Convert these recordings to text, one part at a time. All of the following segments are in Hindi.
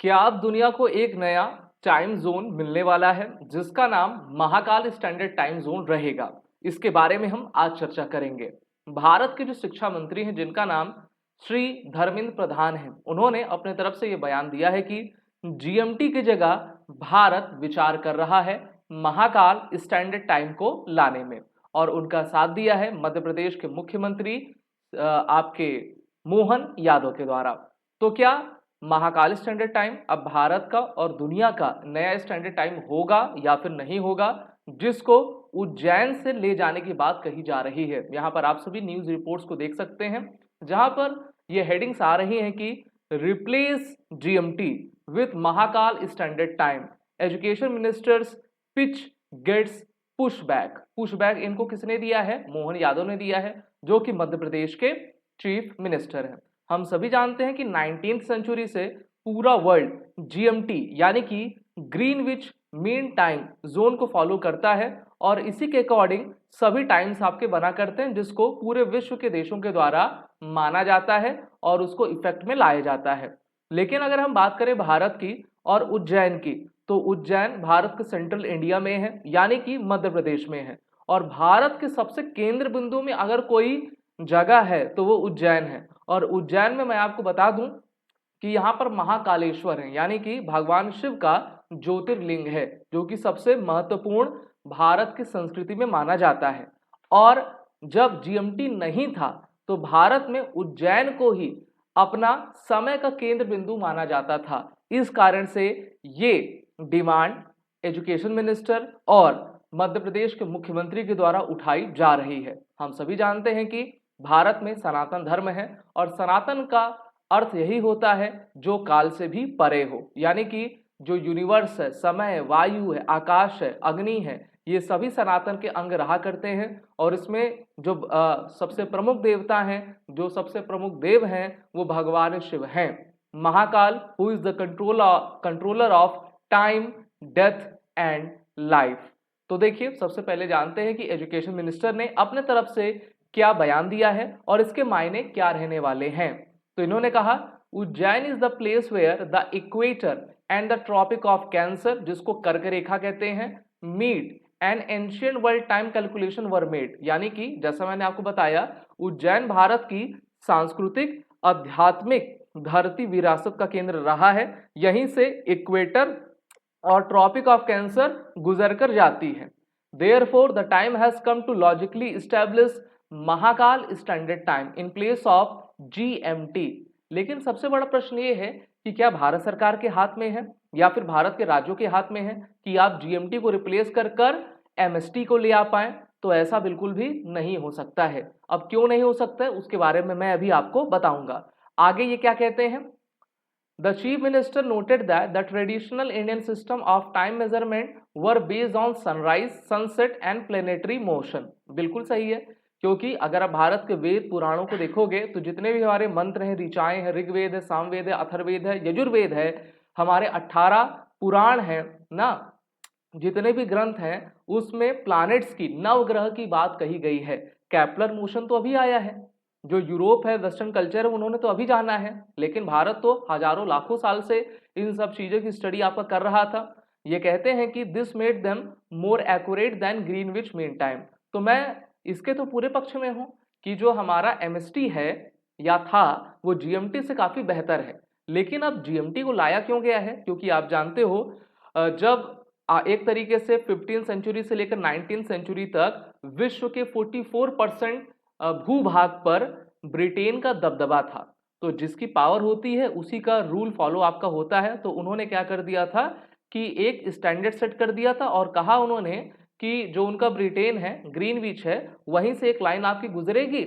क्या अब दुनिया को एक नया टाइम जोन मिलने वाला है जिसका नाम महाकाल स्टैंडर्ड टाइम जोन रहेगा? इसके बारे में हम आज चर्चा करेंगे। भारत के जो शिक्षा मंत्री हैं जिनका नाम श्री धर्मेंद्र प्रधान है, उन्होंने अपने तरफ से ये बयान दिया है कि जीएमटी की जगह भारत विचार कर रहा है महाकाल स्टैंडर्ड टाइम को लाने में। और उनका साथ दिया है मध्य प्रदेश के मुख्यमंत्री आपके मोहन यादव के द्वारा। तो क्या महाकाल स्टैंडर्ड टाइम अब भारत का और दुनिया का नया स्टैंडर्ड टाइम होगा या फिर नहीं होगा, जिसको उज्जैन से ले जाने की बात कही जा रही है? यहाँ पर आप सभी न्यूज रिपोर्ट्स को देख सकते हैं जहां पर ये हेडिंग्स आ रही हैं कि replace GMT with Mahakal standard time, education ministers pitch gets pushback. Pushback इनको किसने दिया है? मोहन यादव ने दिया है, जो कि मध्य प्रदेश के चीफ मिनिस्टर हैं। हम सभी जानते हैं कि 19th सेंचुरी से पूरा वर्ल्ड जीएमटी यानी कि ग्रीनविच मीन टाइम जोन को फॉलो करता है और इसी के अकॉर्डिंग सभी टाइम्स आपके बना करते हैं, जिसको पूरे विश्व के देशों के द्वारा माना जाता है और उसको इफेक्ट में लाया जाता है। लेकिन अगर हम बात करें भारत की और उज्जैन की, तो उज्जैन भारत के सेंट्रल इंडिया में है यानी कि मध्य प्रदेश में है। और भारत के सबसे केंद्र बिंदु में अगर कोई जगह है तो वो उज्जैन है। और उज्जैन में मैं आपको बता दूं कि यहाँ पर महाकालेश्वर है यानी कि भगवान शिव का ज्योतिर्लिंग है, जो कि सबसे महत्वपूर्ण भारत की संस्कृति में माना जाता है। और जब जीएमटी नहीं था तो भारत में उज्जैन को ही अपना समय का केंद्र बिंदु माना जाता था। इस कारण से ये डिमांड एजुकेशन मिनिस्टर और मध्य प्रदेश के मुख्यमंत्री के द्वारा उठाई जा रही है। हम सभी जानते हैं कि भारत में सनातन धर्म है और सनातन का अर्थ यही होता है जो काल से भी परे हो, यानी कि जो यूनिवर्स है, समय है, वायु है, आकाश है, अग्नि है, ये सभी सनातन के अंग रहा करते हैं। और इसमें जो सबसे प्रमुख देवता हैं, जो सबसे प्रमुख देव हैं, वो भगवान शिव हैं। Mahakal who is the controller of time, death and life. तो देखिए, सबसे पहले जानते हैं कि एजुकेशन मिनिस्टर ने अपने तरफ से क्या बयान दिया है और इसके मायने क्या रहने वाले हैं। तो इन्होंने कहा Ujjain is the place where the equator and the tropic of cancer, जिसको कर्क रेखा कहते हैं, meet and ancient world time calculation were made. यानी कि जैसा मैंने आपको बताया, उज्जैन भारत की सांस्कृतिक आध्यात्मिक धरती विरासत का केंद्र रहा है। यहीं से इक्वेटर और ट्रॉपिक ऑफ कैंसर गुजर कर जाती है। Therefore, the time has come to logically establish Mahakal standard time in place of GMT. लेकिन सबसे बड़ा प्रश्न ये है कि क्या भारत सरकार के हाथ में है या फिर भारत के राज्यों के हाथ में है कि आप जीएमटी को रिप्लेस कर कर एमएसटी को ले आ पाए? तो ऐसा बिल्कुल भी नहीं हो सकता है। अब क्यों नहीं हो सकता है उसके बारे में मैं अभी आपको बताऊंगा। आगे ये क्या कहते हैं? The chief minister noted that the traditional Indian system of time measurement were based on sunrise, sunset and planetary motion। बिल्कुल सही है, क्योंकि अगर आप भारत के वेद पुराणों को देखोगे तो जितने भी हमारे मंत्र हैं, ऋचाएं हैं, ऋग्वेद है, सामवेद है, अथर्ववेद है, यजुर्वेद है, हमारे 18 पुराण हैं ना, जितने भी ग्रंथ हैं उसमें प्लैनेट्स की, नवग्रह की बात कही गई है। कैप्लर मोशन तो अभी आया है, जो यूरोप है, वेस्टर्न कल्चर है, उन्होंने तो अभी जाना है, लेकिन भारत तो हजारों लाखों साल से इन सब चीजों की स्टडी आपका कर रहा था। ये कहते हैं कि this made them more accurate then Greenwich mean time. तो मैं इसके तो पूरे पक्ष में हूं कि जो हमारा एमएसटी है या था वो जीएमटी से काफी बेहतर है। लेकिन अब जीएमटी को लाया क्यों गया है? क्योंकि आप जानते हो जब एक तरीके से 15th सेंचुरी से लेकर 19th सेंचुरी तक विश्व के 44% भूभाग पर ब्रिटेन का दबदबा था। तो जिसकी पावर होती है उसी का रूल फॉलो आपका होता है। तो उन्होंने क्या कर दिया था कि एक स्टैंडर्ड सेट कर दिया था और कहा उन्होंने कि जो उनका ब्रिटेन है, ग्रीनविच है, वहीं से एक लाइन आपकी गुजरेगी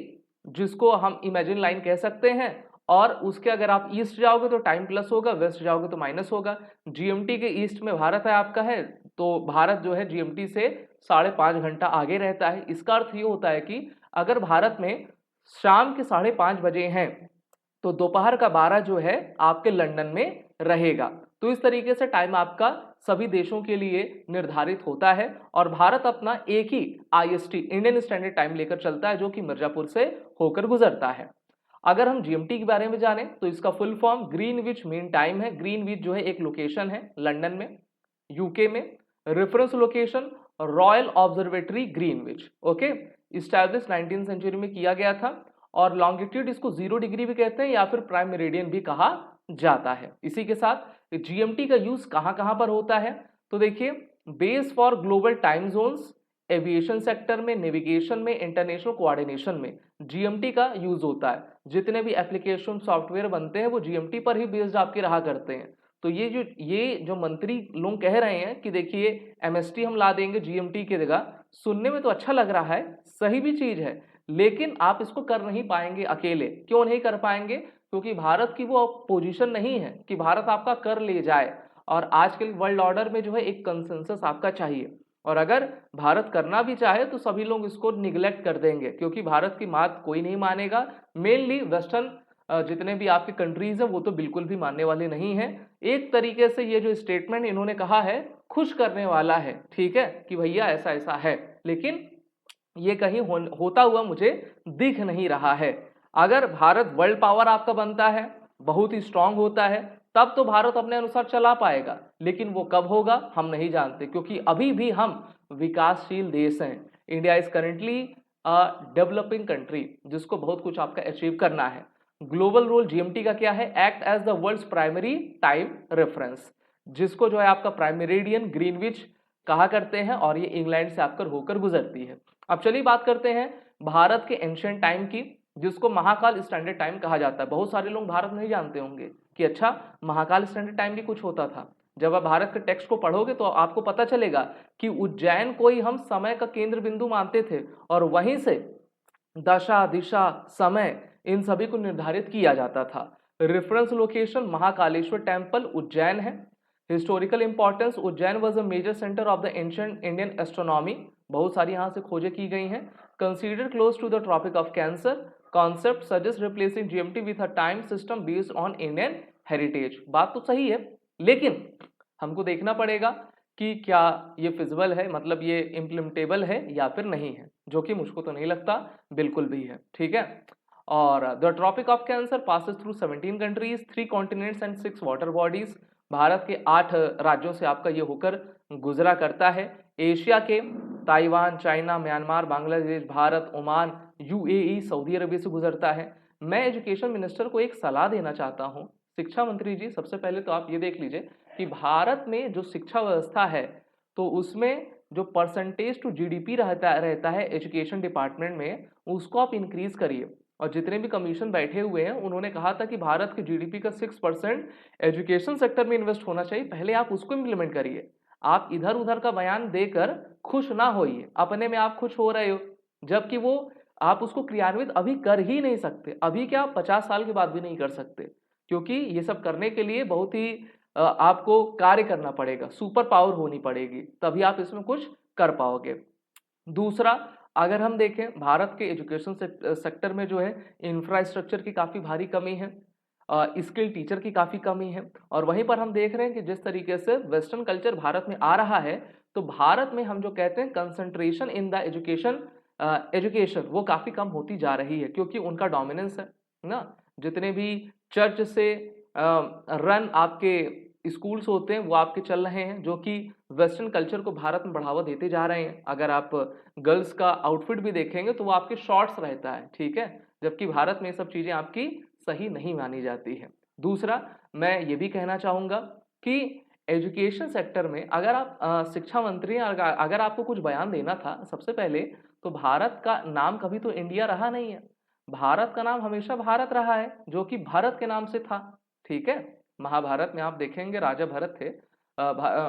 जिसको हम इमेजिन लाइन कह सकते हैं। और उसके अगर आप ईस्ट जाओगे तो टाइम प्लस होगा, वेस्ट जाओगे तो माइनस होगा। जीएमटी के ईस्ट में भारत है आपका है, तो भारत जो है जीएमटी से 5.5 घंटा आगे रहता है। इसका अर्थ ये होता है कि अगर भारत में शाम के 5:30 बजे हैं तो दोपहर का 12 जो है आपके लंदन में रहेगा। तो इस तरीके से टाइम आपका सभी देशों के लिए निर्धारित होता है और भारत अपना एक ही आईएसटी इंडियन स्टैंडर्ड टाइम लेकर चलता है, जो कि मिर्जापुर से होकर गुजरता है। अगर हम जीएमटी के बारे में जाने तो इसका full form Greenwich mean time है। ग्रीनविच जो है एक लोकेशन है लंदन में, यूके में। Reference location royal observatory Greenwich. Okay, establish 19th century में किया गया था। और लॉन्गिट्यूड इसको 0 डिग्री भी कहते हैं या फिर प्राइम मेरिडियन भी कहा जाता है। इसी के साथ जीएमटी का यूज कहां कहां पर होता है तो देखिए, base for global time zones, aviation sector में, नेविगेशन में, इंटरनेशनल कोऑर्डिनेशन में जीएमटी का यूज होता है। जितने भी एप्लीकेशन सॉफ्टवेयर बनते हैं वो जीएमटी पर ही बेस्ड आपके रहा करते हैं। तो ये जो मंत्री लोग कह रहे हैं कि देखिए एमएसटी हम ला देंगे जीएमटी की जगह, सुनने में तो अच्छा लग रहा है, सही भी चीज है, लेकिन आप इसको कर नहीं पाएंगे अकेले। क्यों नहीं कर पाएंगे? क्योंकि भारत की वो पोजीशन नहीं है कि भारत आपका कर ले जाए। और आज के वर्ल्ड ऑर्डर में जो है एक कंसेंसस आपका चाहिए। और अगर भारत करना भी चाहे तो सभी लोग इसको निगलेक्ट कर देंगे, क्योंकि भारत की बात कोई नहीं मानेगा। मेनली वेस्टर्न जितने भी आपके कंट्रीज हैं वो तो बिल्कुल भी मानने वाले नहीं हैं। एक तरीके से ये जो स्टेटमेंट इन्होंने कहा है खुश करने वाला है, ठीक है, कि भैया ऐसा ऐसा है, लेकिन ये कहीं होता हुआ मुझे दिख नहीं रहा है। अगर भारत वर्ल्ड पावर आपका बनता है, बहुत ही स्ट्रांग होता है, तब तो भारत अपने अनुसार चला पाएगा, लेकिन वो कब होगा हम नहीं जानते, क्योंकि अभी भी हम विकासशील देश हैं। India is currently a developing country, जिसको बहुत कुछ आपका अचीव करना है। ग्लोबल रोल जीएमटी का क्या है? Act as the world's primary time reference, जिसको जो है आपका प्राइम मेरिडियन ग्रीनविच कहा करते हैं, और ये इंग्लैंड से आकर होकर गुजरती है। अब चलिए बात करते हैं भारत के एंशिएंट टाइम की, जिसको महाकाल स्टैंडर्ड टाइम कहा जाता है। बहुत सारे लोग भारत नहीं जानते होंगे कि अच्छा महाकाल स्टैंडर्ड टाइम भी कुछ होता था। जब आप भारत के टेक्स्ट को पढ़ोगे तो आपको पता चलेगा कि उज्जैन को ही हम समय का केंद्र बिंदु मानते थे, और वहीं से दशा, दिशा, समय, इन सभी को निर्धारित किया जाता था। Reference location Mahakaleshwar temple Ujjain है। Historical importance, Ujjain was a major centre of the ancient Indian astronomy, बहुत सारी यहाँ से खोजें की गई हैं। Consider close to the tropic of Cancer, concept suggest replacing GMT with a time system based on Indian heritage. बात तो सही है, लेकिन हमको देखना पड़ेगा कि क्या ये फिजिबल है, मतलब ये इम्प्लीमेंटेबल है या फिर नहीं है, जो कि मुझको तो नहीं लगता बिल्कुल भी है, ठीक है। और the tropic of cancer passes through 17 countries, 3 continents and 6 water bodies. Bharat के 8 राज्यों से आपका ये होकर गुजरा करता है। एशिया के Taiwan, China, Myanmar, Bangladesh, Bharat, Oman, UAE, Saudi Arabia से गुजरता है। मैं एजुकेशन मिनिस्टर को एक सलाह देना चाहता हूँ, शिक्षा मंत्री जी, सबसे पहले तो आप ये देख लीजिए कि भारत में जो शिक्षा व्यवस्था है तो उसमें जो परसेंटेज टू जीडीपी रहता है एजुकेशन डिपार्टमेंट में, उसको आप इंक्रीज करिए। और जितने भी कमीशन बैठे हुए हैं उन्होंने कहा था कि भारत के जीडीपी का 6% एजुकेशन सेक्टर में इन्वेस्ट होना चाहिए, पहले आप उसको इम्प्लीमेंट करिए। आप इधर उधर का बयान देकर खुश ना होइए, अपने में आप खुश हो रहे हो, जबकि वो आप उसको क्रियान्वित अभी कर ही नहीं सकते। अभी क्या, 50 साल के बाद भी नहीं कर सकते, क्योंकि ये सब करने के लिए बहुत ही आपको कार्य करना पड़ेगा, सुपर पावर होनी पड़ेगी, तभी आप इसमें कुछ कर पाओगे। दूसरा, अगर हम देखें भारत के एजुकेशन सेक्टर में जो है इंफ्रास्ट्रक्चर की काफ़ी भारी कमी है, स्किल टीचर की काफ़ी कमी है। और वहीं पर हम देख रहे हैं कि जिस तरीके से वेस्टर्न कल्चर भारत में आ रहा है, तो भारत में हम जो कहते हैं कंसंट्रेशन इन द एजुकेशन वो काफ़ी कम होती जा रही है, क्योंकि उनका डोमिनेंस है ना। जितने भी चर्च से रन आपके स्कूल्स होते हैं वो आपके चल रहे हैं, जो कि वेस्टर्न कल्चर को भारत में बढ़ावा देते जा रहे हैं। अगर आप गर्ल्स का आउटफिट भी देखेंगे तो वो आपके शॉर्ट्स रहता है, ठीक है, जबकि भारत में ये सब चीज़ें आपकी सही नहीं मानी जाती है। दूसरा, मैं ये भी कहना चाहूँगा कि एजुकेशन सेक्टर में अगर आप शिक्षा मंत्री हैं, अगर आपको कुछ बयान देना था, सबसे पहले तो भारत का नाम कभी तो इंडिया रहा नहीं है, भारत का नाम हमेशा भारत रहा है, जो कि भारत के नाम से था, ठीक है। महाभारत में आप देखेंगे राजा भरत थे,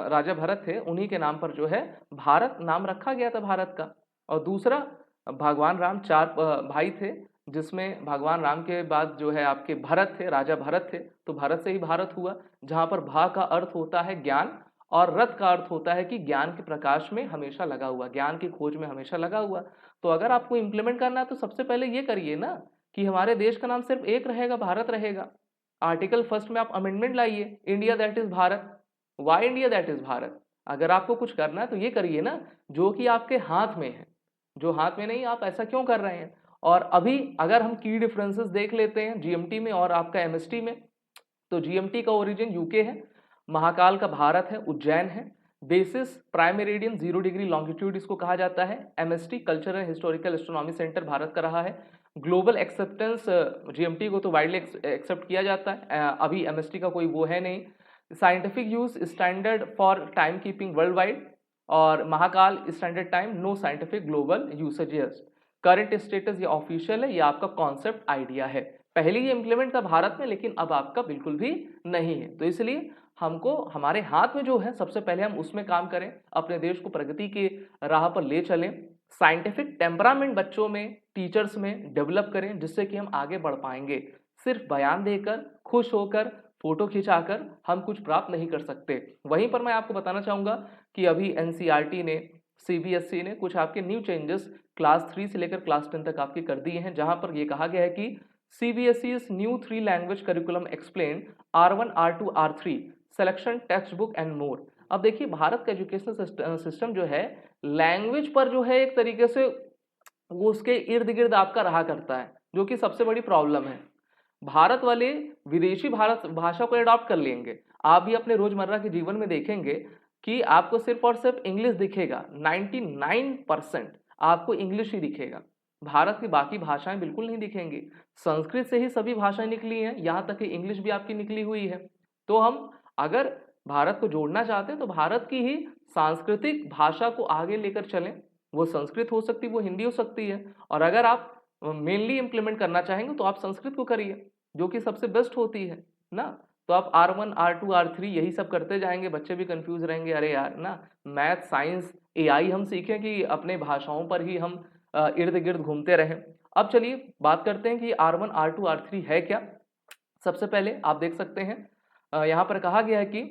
राजा भरत थे, उन्हीं के नाम पर जो है भारत नाम रखा गया था भारत का। और दूसरा, भगवान राम 4 भाई थे, जिसमें भगवान राम के बाद जो है आपके भरत थे, राजा भरत थे, तो भारत से ही भारत हुआ, जहाँ पर भा का अर्थ होता है ज्ञान, और रथ का अर्थ होता है कि ज्ञान के प्रकाश में हमेशा लगा हुआ, ज्ञान की खोज में हमेशा लगा हुआ। तो अगर आपको इम्प्लीमेंट करना है तो सबसे पहले ये करिए ना कि हमारे देश का नाम सिर्फ एक रहेगा, भारत रहेगा। आर्टिकल फर्स्ट में आप अमेंडमेंट लाइए, India that is Bharat. Why India that is Bharat? अगर आपको कुछ करना है तो ये करिए ना जो कि आपके हाथ में है, जो हाथ में नहीं आप ऐसा क्यों कर रहे हैं? और अभी अगर हम की डिफरेंसेस देख लेते हैं जीएमटी में और आपका एमएसटी में, तो जीएमटी का ओरिजिन यूके है, महाकाल का भारत है, उज्जैन है, basis prime meridian 0 degree longitude इसको कहा जाता है, MST cultural and historical astronomy centre Bharat का रहा है, ग्लोबल एक्सेप्टेंस जीएमटी को तो वाइडली एक्सेप्ट किया जाता है, अभी एमएसटी का कोई वो है नहीं, scientific use standard for time keeping world wide, और Mahakal standard time no scientific global usages, current status ये ऑफिशियल है, ये आपका कॉन्सेप्ट आइडिया है, पहले ये इंप्लीमेंट था भारत में लेकिन अब आपका बिल्कुल भी नहीं है, तो इसलिए हमको हमारे हाथ में जो है सबसे पहले हम उसमें काम करें, अपने देश को प्रगति की राह पर ले चलें, साइंटिफिक टेम्परामेंट बच्चों में टीचर्स में डेवलप करें जिससे कि हम आगे बढ़ पाएंगे। सिर्फ बयान देकर खुश होकर फोटो खिंचाकर हम कुछ प्राप्त नहीं कर सकते। वहीं पर मैं आपको बताना चाहूंगा कि अभी एनसीईआरटी ने सीबीएसई ने कुछ आपके न्यू चेंजेस क्लास 3 से लेकर क्लास 10 तक आपके कर दिए हैं, जहां पर ये कहा गया है कि CBSE's new 3 language curriculum explained R1, R2, R3 selection text book and more. अब देखिए भारत का एजुकेशन सिस्टम जो है लैंग्वेज पर जो है एक तरीके से वो उसके इर्द गिर्द आपका रहा करता है, जो कि सबसे बड़ी प्रॉब्लम है। भारत वाले विदेशी भारत भाषा को अडॉप्ट कर लेंगे, आप भी अपने रोजमर्रा के जीवन में देखेंगे कि आपको सिर्फ और सिर्फ इंग्लिश दिखेगा, 99% आपको इंग्लिश ही दिखेगा, भारत की बाकी भाषाएं बिल्कुल नहीं दिखेंगी। संस्कृत से ही सभी भाषाएं निकली हैं, यहाँ तक कि इंग्लिश भी आपकी निकली हुई है। तो हम अगर भारत को जोड़ना चाहते हैं तो भारत की ही सांस्कृतिक भाषा को आगे लेकर चलें, वो संस्कृत हो सकती है, वो हिंदी हो सकती है, और अगर आप मेनली इंप्लीमेंट करना चाहेंगे तो आप संस्कृत को करिए जो कि सबसे बेस्ट होती है ना। तो आप R1, R2, R3 यही सब करते जाएंगे, बच्चे भी कंफ्यूज रहेंगे, अरे यार ना मैथ साइंस AI हम सीखें कि अपने भाषाओं पर ही हम इर्द गिर्द घूमते रहें। अब चलिए बात करते हैं कि R1, R2, R3 है क्या। सबसे पहले आप देख सकते हैं यहाँ पर कहा गया है कि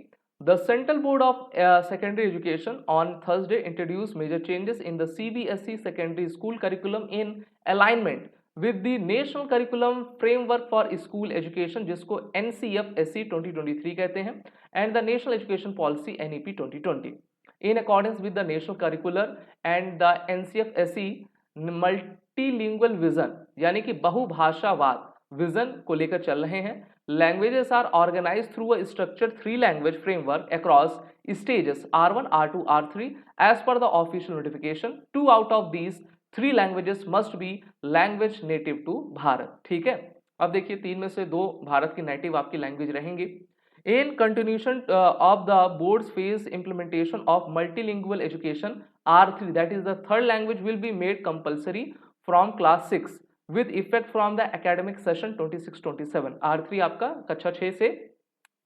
the central board of secondary education on Thursday introduce major changes in the CBSE secondary school curriculum in alignment with the national curriculum framework for school education, जिसको NCFSE 2023 कहते हैं, and the national education policy NEP 2020 in accordance with the national curricular and the NCFSE multilingual vision, यानी कि बहुभाषावाद विजन को लेकर चल रहे हैं। Languages are organized through a structured 3 language framework across stages R1, R2, R3 as per the official notification. 2 out of these 3 languages must be language native to Bharat. ठीक है, अब देखिए 3 में से 2 भारत की नेटिव आपकी लैंग्वेज रहेंगी। In continuation of the board's phase implementation of multilingual education, R3, that is the third language, will be made compulsory from class 6 with effect from the academic session 26-27। R3 आपका कक्षा 6 से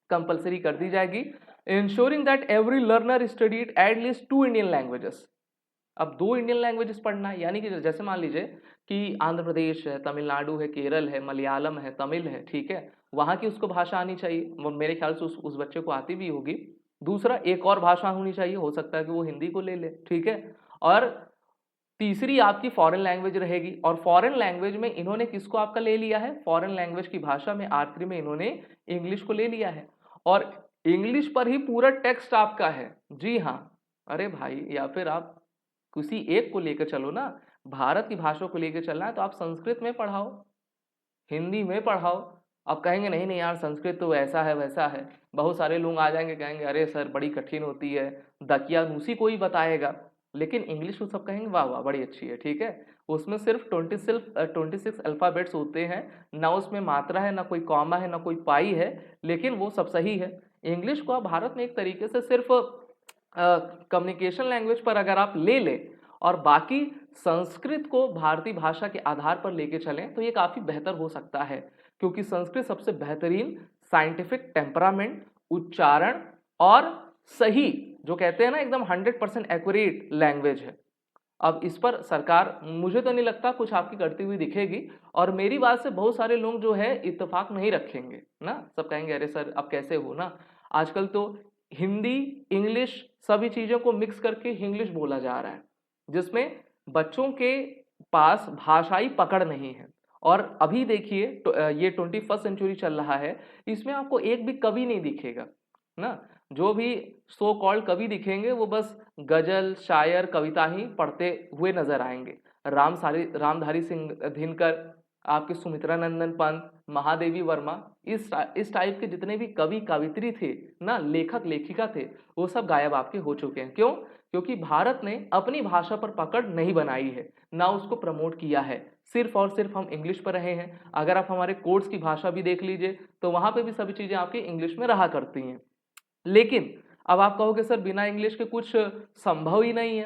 कंपलसरी कर दी जाएगी, ensuring that every learner studied at least 2 Indian languages। अब 2 इंडियन लैंग्वेजेस पढ़ना है, यानी कि जैसे मान लीजिए कि आंध्र प्रदेश है, तमिलनाडु है, केरल है, मलयालम है, तमिल है, ठीक है, वहाँ की उसको भाषा आनी चाहिए, मेरे ख्याल से उस बच्चे को आती भी होगी। दूसरा एक और भाषा होनी चाहिए, हो सकता है कि वो हिंदी को ले ले, ठीक है। और तीसरी आपकी फॉरेन लैंग्वेज रहेगी, और फॉरेन लैंग्वेज में इन्होंने किसको आपका ले लिया है, फॉरेन लैंग्वेज की भाषा में R3 में इन्होंने इंग्लिश को ले लिया है, और इंग्लिश पर ही पूरा टेक्स्ट आपका है। जी हाँ, अरे भाई, या फिर आप किसी एक को लेकर चलो ना, भारत की भाषा को लेकर चलना है तो आप संस्कृत में पढ़ाओ, हिंदी में पढ़ाओ। अब कहेंगे नहीं नहीं यार संस्कृत तो ऐसा है वैसा है, बहुत सारे लोग आ जाएंगे कहेंगे अरे सर बड़ी कठिन होती है, दकियानूसी को ही बताएगा, लेकिन इंग्लिश को सब कहेंगे वाह वाह बड़ी अच्छी है, ठीक है। उसमें सिर्फ 26 अल्फ़ाबेट्स होते हैं, ना उसमें मात्रा है, ना कोई कॉमा है, ना कोई पाई है, लेकिन वो सब सही है। इंग्लिश को आप भारत में एक तरीके से सिर्फ कम्युनिकेशन लैंग्वेज पर अगर आप ले लें और बाकी संस्कृत को भारतीय भाषा के आधार पर लेके चलें तो ये काफ़ी बेहतर हो सकता है, क्योंकि संस्कृत सबसे बेहतरीन साइंटिफिक टेम्परामेंट, उच्चारण और सही जो कहते हैं ना एकदम 100% एक्यूरेट लैंग्वेज है। अब इस पर सरकार मुझे तो नहीं लगता कुछ आपकी करती हुई दिखेगी, और मेरी बात से बहुत सारे लोग जो है इत्तेफाक नहीं रखेंगे ना, सब कहेंगे अरे सर अब कैसे हो ना, आजकल तो हिंदी इंग्लिश सभी चीज़ों को मिक्स करके इंग्लिश बोला जा रहा है, जिसमें बच्चों के पास भाषाई पकड़ नहीं है। और अभी देखिए ये 21st सेंचुरी चल रहा है, इसमें आपको एक भी कवि नहीं दिखेगा ना, जो भी सो कॉल्ड कवि दिखेंगे वो बस गजल शायर कविता ही पढ़ते हुए नजर आएंगे। रामधारी सिंह दिनकर, आपके सुमित्रा नंदन पंत, महादेवी वर्मा, इस टाइप के जितने भी कवि कवित्री थे ना, लेखक लेखिका थे, वो सब गायब आपके हो चुके हैं। क्यों? क्योंकि भारत ने अपनी भाषा पर पकड़ नहीं बनाई है, ना उसको प्रमोट किया है, सिर्फ और सिर्फ हम इंग्लिश पर रहे हैं। अगर आप हमारे कोर्स की भाषा भी देख लीजिए तो वहां पे भी सभी चीजें आपकी इंग्लिश में रहा करती हैं। लेकिन अब आप कहोगे सर बिना इंग्लिश के कुछ संभव ही नहीं है,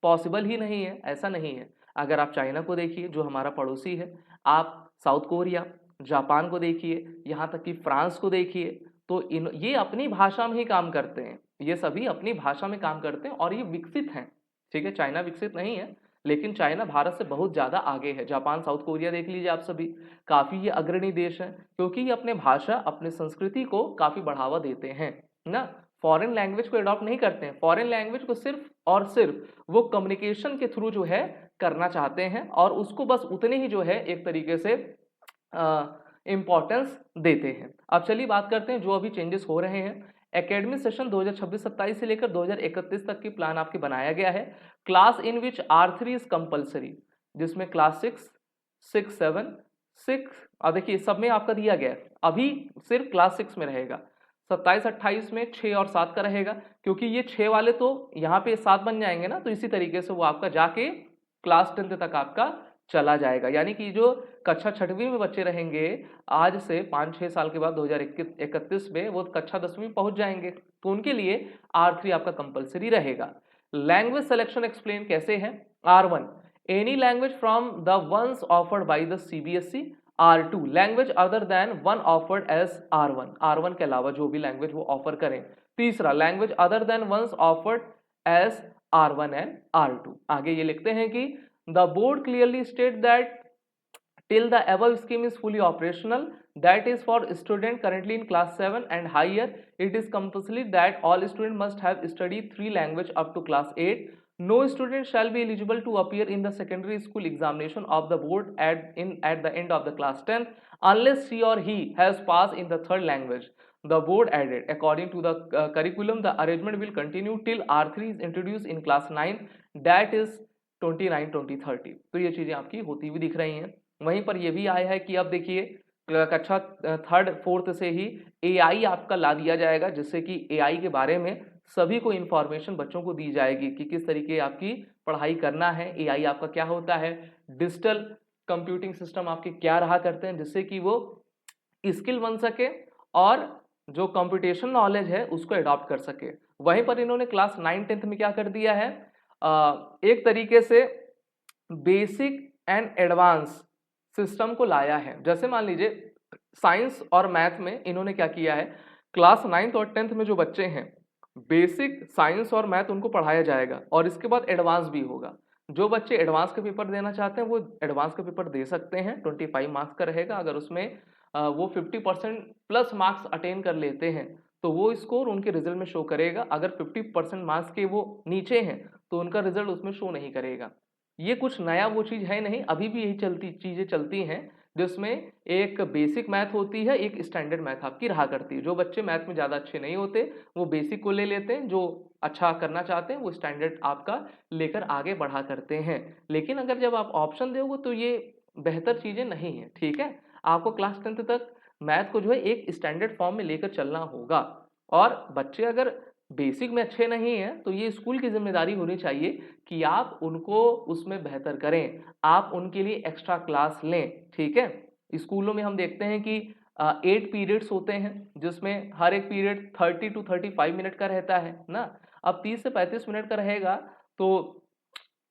पॉसिबल ही नहीं है। ऐसा नहीं है। अगर आप चाइना को देखिए जो हमारा पड़ोसी है, आप साउथ कोरिया, जापान को देखिए, यहाँ तक कि फ्रांस को देखिए, तो ये अपनी भाषा में ही काम करते हैं, ये सभी अपनी भाषा में काम करते हैं और ये विकसित हैं। ठीक है, चाइना विकसित नहीं है, लेकिन चाइना भारत से बहुत ज़्यादा आगे है। जापान, साउथ कोरिया देख लीजिए आप सभी, काफ़ी ये अग्रणी देश है, क्योंकि ये अपने भाषा, अपने संस्कृति को काफ़ी बढ़ावा देते हैं ना। फॉरेन लैंग्वेज को अडॉप्ट नहीं करते हैं, फॉरेन लैंग्वेज को सिर्फ और सिर्फ वो कम्युनिकेशन के थ्रू जो है करना चाहते हैं, और उसको बस उतने ही जो है एक तरीके से इम्पोर्टेंस देते हैं। अब चलिए बात करते हैं जो अभी चेंजेस हो रहे हैं। एकेडमिक सेशन 2026-27 से लेकर 2031 तक की प्लान आपकी बनाया गया है। Class in which R3 is compulsory, जिसमें क्लास 6, 7, 6, अब देखिए सब में आपका दिया गया है, अभी सिर्फ क्लास 6 में रहेगा। 27-28 में 6 और 7 का रहेगा, क्योंकि ये 6 वाले तो यहाँ पे 7 बन जाएंगे ना, तो इसी तरीके से वो आपका जाके क्लास 10 तक आपका चला जाएगा। यानी कि जो कक्षा 6वीं में बच्चे रहेंगे, आज से 5-6 साल के बाद 2031 में वो कक्षा 10वीं में पहुंच जाएंगे, तो उनके लिए R3 आपका कंपलसरी रहेगा। लैंग्वेज सिलेक्शन एक्सप्लेन कैसे है। R1 any language from the ones offered by the CBSE। R2 language other than one offered as R1, R1 के अलावा जो भी लैंग्वेज वो ऑफर करें। तीसरा language other than ones offered as R1 and R2। आगे ये लिखते हैं कि the board clearly state that till the above scheme is fully operational, that is for student currently in class 7 and higher, it is compulsory that all students must have studied 3 language up to class 8. No student shall be eligible to appear in the secondary school examination of the board at the end of the class 10 unless she or he has passed in the third language. The board added, according to the curriculum, the arrangement will continue till R3 is introduced in class 9, that is 29-20-30। तो ये चीजें आपकी होती हुई दिख रही हैं। वहीं पर ये भी आया है कि अब देखिए कक्षा 3rd 4th से ही AI आपका ला दिया जाएगा, जिससे कि AI के बारे में सभी को इंफॉर्मेशन बच्चों को दी जाएगी कि किस तरीके आपकी पढ़ाई करना है। AI आपका क्या होता है, डिजिटल कंप्यूटिंग सिस्टम आपके क्या रहा करते हैं, जिससे कि वो स्किल बन सके और जो कंप्यूटेशन नॉलेज है उसको अडॉप्ट कर सके। वहीं पर इन्होंने क्लास 9-10 में क्या कर दिया है, एक तरीके से बेसिक एंड एडवांस सिस्टम को लाया है। जैसे मान लीजिए साइंस और मैथ में इन्होंने क्या किया है, क्लास 9th और 10th में जो बच्चे हैं बेसिक साइंस और मैथ उनको पढ़ाया जाएगा, और इसके बाद एडवांस भी होगा। जो बच्चे एडवांस का पेपर देना चाहते हैं वो एडवांस का पेपर दे सकते हैं, 25 मार्क्स का रहेगा। अगर उसमें वो 50% प्लस मार्क्स अटेन कर लेते हैं तो वो स्कोर उनके रिजल्ट में शो करेगा। अगर 50% मार्क्स के वो नीचे हैं तो उनका रिजल्ट उसमें शो नहीं करेगा। ये कुछ नया वो चीज़ है नहीं, अभी भी यही चीज़ें चलती हैं, जिसमें एक बेसिक मैथ होती है, एक स्टैंडर्ड मैथ आपकी रहा करती है। जो बच्चे मैथ में ज़्यादा अच्छे नहीं होते वो बेसिक को ले लेते हैं, जो अच्छा करना चाहते हैं वो स्टैंडर्ड आपका लेकर आगे बढ़ा करते हैं। लेकिन अगर जब आप ऑप्शन दोगे तो ये बेहतर चीज़ें नहीं है। ठीक है, आपको क्लास 10th तक मैथ को जो है एक स्टैंडर्ड फॉर्म में लेकर चलना होगा, और बच्चे अगर बेसिक में अच्छे नहीं हैं तो ये स्कूल की जिम्मेदारी होनी चाहिए कि आप उनको उसमें बेहतर करें, आप उनके लिए एक्स्ट्रा क्लास लें। ठीक है, स्कूलों में हम देखते हैं कि 8 पीरियड्स होते हैं, जिसमें हर एक पीरियड 30 to 35 मिनट का रहता है ना। अब 30 से 35 मिनट का रहेगा तो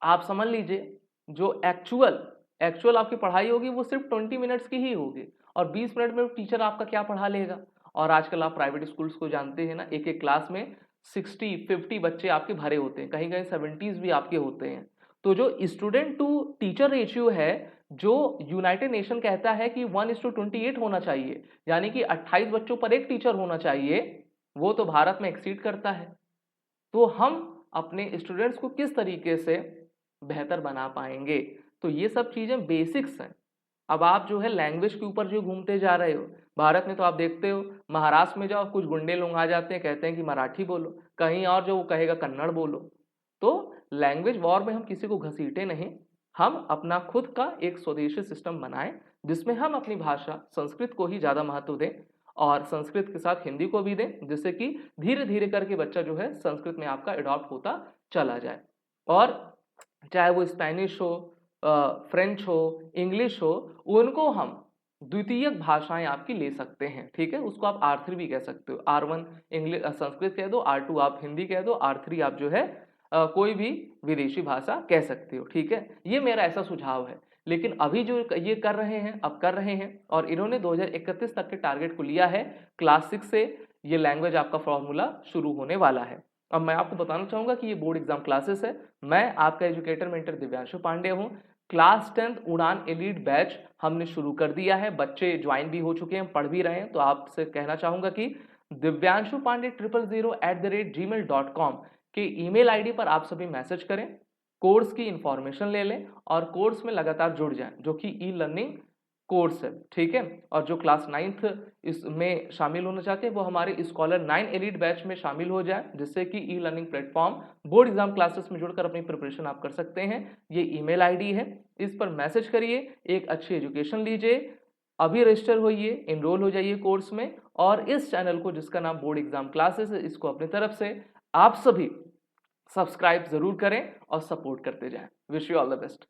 आप समझ लीजिए जो एक्चुअल आपकी पढ़ाई होगी वो सिर्फ 20 मिनट्स की ही होगी, और 20 मिनट में टीचर आपका क्या पढ़ा लेगा। और आजकल आप प्राइवेट स्कूल्स को जानते हैं ना, एक एक क्लास में 60-50 बच्चे आपके भरे होते हैं, कहीं कहीं 70s भी आपके होते हैं। तो जो स्टूडेंट टू टीचर रेशियो है, जो यूनाइटेड नेशन कहता है कि 1:28 होना चाहिए, यानी कि 28 बच्चों पर एक टीचर होना चाहिए, वो तो भारत में एक्सीड करता है। तो हम अपने स्टूडेंट्स को किस तरीके से बेहतर बना पाएंगे, तो ये सब चीज़ें बेसिक्स हैं। अब आप जो है लैंग्वेज के ऊपर जो घूमते जा रहे हो, भारत में तो आप देखते हो, महाराष्ट्र में जाओ कुछ गुंडे लोग आ जाते हैं, कहते हैं कि मराठी बोलो, कहीं और जो वो कहेगा कन्नड़ बोलो। तो लैंग्वेज वॉर में हम किसी को घसीटे नहीं, हम अपना खुद का एक स्वदेशी सिस्टम बनाएं जिसमें हम अपनी भाषा संस्कृत को ही ज़्यादा महत्व दें और संस्कृत के साथ हिंदी को भी दें, जिससे कि धीरे धीरे करके बच्चा जो है संस्कृत में आपका अडॉप्ट होता चला जाए। और चाहे वो स्पेनिश हो, फ्रेंच हो, इंग्लिश हो, उनको हम द्वितीयक भाषाएं आपकी ले सकते हैं, ठीक है। उसको आप R3 भी कह सकते हो। R1 इंग्लिश संस्कृत कह दो, R2 आप हिंदी कह दो, R3 आप जो है कोई भी विदेशी भाषा कह सकते हो, ठीक है। ये मेरा ऐसा सुझाव है। लेकिन अभी जो ये कर रहे हैं, अब कर रहे हैं और इन्होंने 2031 तक के टारगेट को लिया है। क्लास 6 से ये लैंग्वेज आपका फॉर्मूला शुरू होने वाला है। अब मैं आपको बताना चाहूंगा कि ये बोर्ड एग्जाम क्लासेस है। मैं आपका एजुकेटर मेंटर दिव्यांशु पांडे हूँ। क्लास 10 उड़ान एलीट बैच हमने शुरू कर दिया है, बच्चे ज्वाइन भी हो चुके हैं, पढ़ भी रहे हैं। तो आपसे कहना चाहूंगा कि दिव्यांशु पांडे 000@gmail.com के ईमेल आईडी पर आप सभी मैसेज करें, कोर्स की इंफॉर्मेशन ले लें और कोर्स में लगातार जुड़ जाएं, जो कि ई लर्निंग कोर्स है, ठीक है। और जो क्लास 9th इसमें शामिल होना चाहते हैं वो हमारे स्कॉलर 9 एलीट बैच में शामिल हो जाए, जिससे कि e learning platform board exam classes में जुड़कर अपनी प्रिपरेशन आप कर सकते हैं। ये ईमेल आईडी है, इस पर मैसेज करिए, एक अच्छी एजुकेशन लीजिए, अभी रजिस्टर होइए, एनरोल हो जाइए कोर्स में। और इस चैनल को जिसका नाम बोर्ड एग्जाम क्लासेस है, इसको अपनी तरफ से आप सभी सब्सक्राइब जरूर करें और सपोर्ट करते जाएं। Wish you all the best.